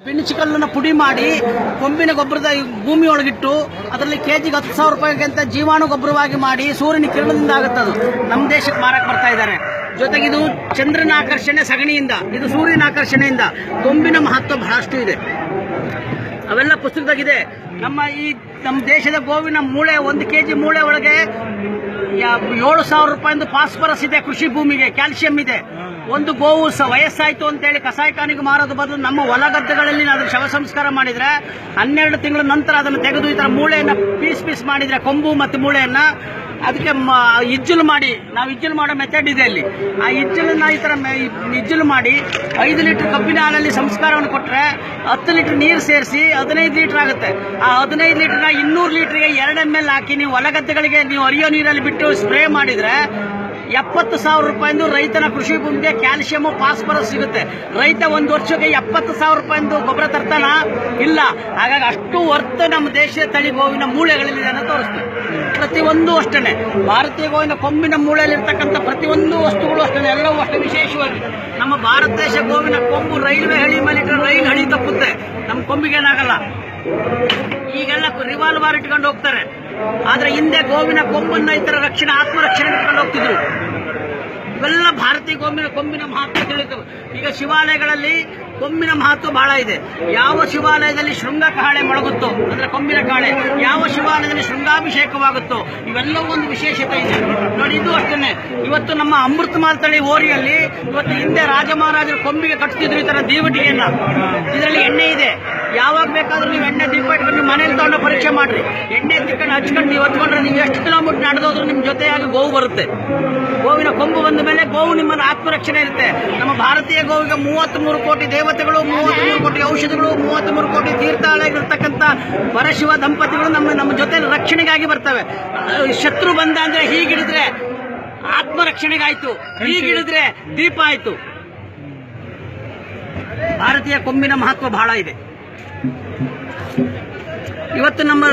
ಬೆಣ್ಣಿಚಿಕಲ್ಲನ್ನು ಪುಡಿ ಮಾಡಿ ಕೊಂಬಿನ ಗೊಬ್ಬರದ ಭೂಮಿ ಒಳಗಿಟ್ಟು ಅದರಲ್ಲಿ ಕೆಜಿಗೆ 10,000 ರೂಪಾಯಿಗಿಂತ ಜೀವಾಣು ಗೊಬ್ಬರವಾಗಿ ಮಾಡಿ ಸೂರ್ಯನ ಕಿರಣದಿಂದ ಆಗುತ್ತದು ನಮ್ಮ ದೇಶಕ್ಕೆ ಮಾರಕ್ಕೆ ಬರ್ತಾ ಇದ್ದಾರೆ. ಜೊತೆಗೆ ಇದು ಚಂದ್ರನ ಆಕರ್ಷಣೆ ಸಗಣಿಯಿಂದ, ಇದು ಸೂರ್ಯನ ಆಕರ್ಷಣೆಯಿಂದ. ಕೊಂಬಿನ ಮಹತ್ವ ಬಹಳಷ್ಟು ಇದೆ, ಅವೆಲ್ಲ ಪುಸ್ತಕದಾಗಿದೆ. ನಮ್ಮ ದೇಶದ ಗೋವಿನ ಮೂಳೆ 1 ಕೆಜಿ ಮೂಳೆ ಒಳಗೆ 7,000 ರೂಪಾಯಿಂದ ಫಾಸ್ಫರಸ್ ಇದೆ, ಕೃಷಿ ಭೂಮಿಗೆ ಕ್ಯಾಲ್ಸಿಯಂ ಇದೆ. ಒಂದು ಗೋವು ವಯಸ್ಸಾಯ್ತು ಅಂತೇಳಿ ಕಸಾಯಿಖಾನಿಗೆ ಮಾರೋದು ಬದಲು ನಮ್ಮ ಹೊಲ ಗದ್ದೆಗಳಲ್ಲಿ ಅದನ್ನು ಶವ ಸಂಸ್ಕಾರ ಮಾಡಿದ್ರೆ 12 ತಿಂಗಳ ನಂತರ ಅದನ್ನು ತೆಗೆದು ಈ ಥರ ಮೂಳೆಯನ್ನು ಪೀಸ್ ಮಾಡಿದ್ರೆ ಕೊಂಬು ಮತ್ತು ಮೂಳೆಯನ್ನು ಅದಕ್ಕೆ ಇಜ್ಜಲು ಮಾಡಿ, ನಾವು ಇಜ್ಜಲು ಮಾಡೋ ಮೆಥಡ್ ಇದೆ ಅಲ್ಲಿ. ಆ ಇಜ್ಜಲನ್ನು ಈ ಥರ ಇಜ್ಜಲು ಮಾಡಿ 5 ಲೀಟರ್ ಕಬ್ಬಿನ ಹಾಲಲ್ಲಿ ಸಂಸ್ಕಾರವನ್ನು ಕೊಟ್ಟರೆ 10 ಲೀಟರ್ ನೀರು ಸೇರಿಸಿ 15 ಲೀಟರ್ ಆಗುತ್ತೆ. ಆ 15 ಲೀಟರ್ನ 200 ಲೀಟರ್ಗೆ 2 ml ಹಾಕಿ ನೀವು ಹೊಲಗದ್ದೆಗಳಿಗೆ ನೀವು ಹರಿಯೋ ನೀರಲ್ಲಿ ಬಿಟ್ಟು ಸ್ಪ್ರೇ ಮಾಡಿದರೆ 70,000 ರೂಪಾಯಿಂದ ರೈತನ ಕೃಷಿ ಭೂಮಿಗೆ ಕ್ಯಾಲ್ಸಿಯಂ ಫಾಸ್ಫರಸ್ ಸಿಗುತ್ತೆ. ರೈತ 1 ವರ್ಷಕ್ಕೆ 70,000 ರೂಪಾಯಿಂದ ಗೊಬ್ಬರ ತರ್ತಾನ ಇಲ್ಲ. ಹಾಗಾಗಿ ಅಷ್ಟು ವರ್ತ್ ನಮ್ಮ ದೇಶದ ತಳಿ ಗೋವಿನ ಮೂಳೆಗಳಲ್ಲಿ ಅಂತ ತೋರಿಸ್ತೇವೆ. ಪ್ರತಿಯೊಂದು ಅಷ್ಟೇ, ಭಾರತೀಯ ಗೋವಿನ ಕೊಂಬಿನ ಮೂಳೆಯಲ್ಲಿರ್ತಕ್ಕಂಥ ಪ್ರತಿಯೊಂದು ವಸ್ತುಗಳು ಅಷ್ಟೇ, ಎಲ್ಲವೂ ಅಷ್ಟೇ. ವಿಶೇಷವಾಗಿ ನಮ್ಮ ಭಾರತ ದೇಶ ಗೋವಿನ ಕೊಂಬು ರೈಲ್ವೆ ಹಳಿ ಮೇಲಿಟ್ಟರೆ ರೈಲ್ ಹಳಿ ತಪ್ಪುತ್ತೆ, ನಮ್ಮ ಕೊಂಬಿಗೇನಾಗಲ್ಲ. ಈಗೆಲ್ಲ ರಿವಾಲ್ವರ್ ಇಟ್ಕೊಂಡು ಹೋಗ್ತಾರೆ, ಆದ್ರೆ ಹಿಂದೆ ಗೋವಿನ ಕೊಂಬನ್ನ ಈ ತರ ರಕ್ಷಣೆ ಆತ್ಮರಕ್ಷಣೆ ಇಟ್ಕೊಂಡು ಹೋಗ್ತಿದ್ರು. ಇವೆಲ್ಲ ಭಾರತೀಯ ಕೊಂಬಿನ ಮಹತ್ವ ತಿಳಿತವೆ. ಈಗ ಶಿವಾಲಯಗಳಲ್ಲಿ ಕೊಂಬಿನ ಮಹತ್ವ ಬಹಳ ಇದೆ. ಯಾವ ಶಿವಾಲಯದಲ್ಲಿ ಶೃಂಗ ಕಹಳೆ ಮೊಳಗುತ್ತೋ ಅಂದ್ರೆ ಕೊಂಬಿನ ಕಹಳೆ, ಯಾವ ಶಿವಾಲಯದಲ್ಲಿ ಶೃಂಗಾಭಿಷೇಕವಾಗುತ್ತೋ ಇವೆಲ್ಲವೂ ಒಂದು ವಿಶೇಷತೆ ಇದೆ ನೋಡಿ. ಇದು ಅಷ್ಟೇ. ಇವತ್ತು ನಮ್ಮ ಅಮೃತಮಾಲ್ ತಳಿ ಓರಿಯಲ್ಲಿ ಇವತ್ತು ಹಿಂದೆ ರಾಜ ಮಹಾರಾಜರು ಕೊಂಬಿಗೆ ಕಟ್ತಿದ್ರು ಈ ತರ ದೀವಟಿಗೆಯನ್ನ. ಇದರಲ್ಲಿ ಎಣ್ಣೆ ಇದೆ, ಯಾವಾಗ ಬೇಕಾದ್ರೂ ನೀವು ಎಣ್ಣೆ ದೀಪ ಇಟ್ಕೊಂಡು ನೀವು ಮನೇಲಿ ತಗೊಂಡು ಪರೀಕ್ಷೆ ಮಾಡ್ರಿ. ಎಣ್ಣೆ ತಿಕ್ಕೊಂಡು ಹಚ್ಕೊಂಡು ನೀವು ಹೊತ್ಕೊಂಡ್ರೆ ನೀವು ಎಷ್ಟು ಕಿಲೋಮೀಟರ್ ನಡೆದೋದ್ರೂ ನಿಮ್ಮ ಜೊತೆಯಾಗಿ ಗೋವು ಬರುತ್ತೆ. ಗೋವಿನ ಕೊಂಬು ಬಂದ ಮೇಲೆ ಗೋವು ನಿಮ್ಮನ್ನು ಆತ್ಮರಕ್ಷಣೆ ಇರುತ್ತೆ. ನಮ್ಮ ಭಾರತೀಯ ಗೋವಿಗೆ 33 ಕೋಟಿ ದೇವತೆಗಳು, 33 ಕೋಟಿ ಔಷಧಿಗಳು, 33 ಕೋಟಿ ತೀರ್ಥಾಲಯಗಳಿರ್ತಕ್ಕಂಥ ಪರಶಿವ ದಂಪತಿಗಳು ನಮ್ಮ ಜೊತೆ ರಕ್ಷಣೆಗಾಗಿ ಬರ್ತವೆ. ಶತ್ರು ಬಂದ ಅಂದ್ರೆ ಹೀಗಿಡಿದ್ರೆ ಆತ್ಮರಕ್ಷಣೆಗಾಯ್ತು, ಹೀಗಿಡಿದ್ರೆ ದೀಪ ಆಯ್ತು. ಭಾರತೀಯ ಕೊಂಬಿನ ಮಹತ್ವ ಬಹಳ ಇದೆ. ಇವತ್ತು ನಮ್ಮ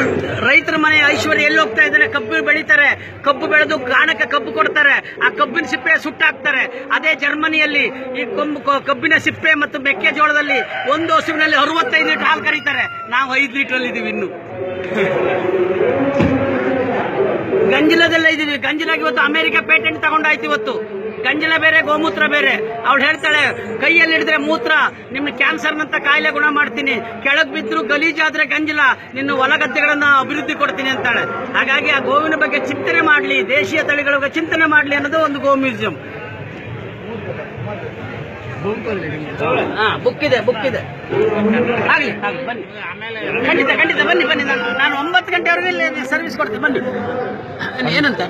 ರೈತರ ಮನೆ ಐಶ್ವರ್ಯ ಎಲ್ಲಿ ಹೋಗ್ತಾ ಇದ್ದಾರೆ? ಕಬ್ಬು ಬೆಳೀತಾರೆ, ಕಬ್ಬು ಬೆಳೆದು ಗಾಣಕ್ಕೆ ಕಬ್ಬು ಕೊಡ್ತಾರೆ, ಆ ಕಬ್ಬಿನ ಸಿಪ್ಪೆ ಸುಟ್ಟಾಕ್ತಾರೆ. ಅದೇ ಜರ್ಮನಿಯಲ್ಲಿ ಈ ಕಬ್ಬಿನ ಸಿಪ್ಪೆ ಮತ್ತು ಮೆಕ್ಕೆಜೋಳದಲ್ಲಿ ಒಂದು ಹಸುವಿನಲ್ಲಿ 65 ಲೀಟರ್ ಹಾಲು ಕರೀತಾರೆ. ನಾವು 5 ಲೀಟರ್ ಅಲ್ಲಿ ಇದೀವಿ ಇನ್ನು. ಗಂಜಲದಲ್ಲೇ ಇದೀವಿ. ಗಂಜಲಾಗಿ ಇವತ್ತು ಅಮೆರಿಕ ಪೇಟೆಂಟ್ ತಗೊಂಡಾಯ್ತು. ಇವತ್ತು ಗಂಜಲ ಬೇರೆ, ಗೋಮೂತ್ರ ಬೇರೆ. ಅವಳು ಹೇಳ್ತಾಳೆ ಕೈಯಲ್ಲಿ ಹಿಡಿದ್ರೆ ಮೂತ್ರ ನಿಮ್ಮ ಕ್ಯಾನ್ಸರ್ನಂತ ಕಾಯಿಲೆ ಗುಣ ಮಾಡ್ತೀನಿ, ಕೆಳಗ್ ಬಿದ್ರು ಗಲೀಜಾದ್ರೆ ಗಂಜಲ ನಿನ್ನ ಹೊಲಗದ್ದೆಗಳನ್ನ ಅಭಿವೃದ್ಧಿ ಕೊಡ್ತೀನಿ ಅಂತಾಳೆ. ಹಾಗಾಗಿ ಆ ಗೋವಿನ ಬಗ್ಗೆ ಚಿಂತನೆ ಮಾಡಲಿ, ದೇಶೀಯ ತಳಿಗಳ ಬಗ್ಗೆ ಚಿಂತನೆ ಮಾಡಲಿ ಅನ್ನೋದು ಒಂದು ಗೋ ಮ್ಯೂಸಿಯಂ. ಬುಕ್ ಇದೆ ಆಗ್ಲಿ ಬನ್ನಿ, ಖಂಡಿತ ಬನ್ನಿ. ನಾನು 9 ಗಂಟೆವರೆಗೂ ಇಲ್ಲಿ ಸರ್ವಿಸ್ ಕೊಡ್ತೀನಿ, ಬನ್ನಿ. ಏನಂತ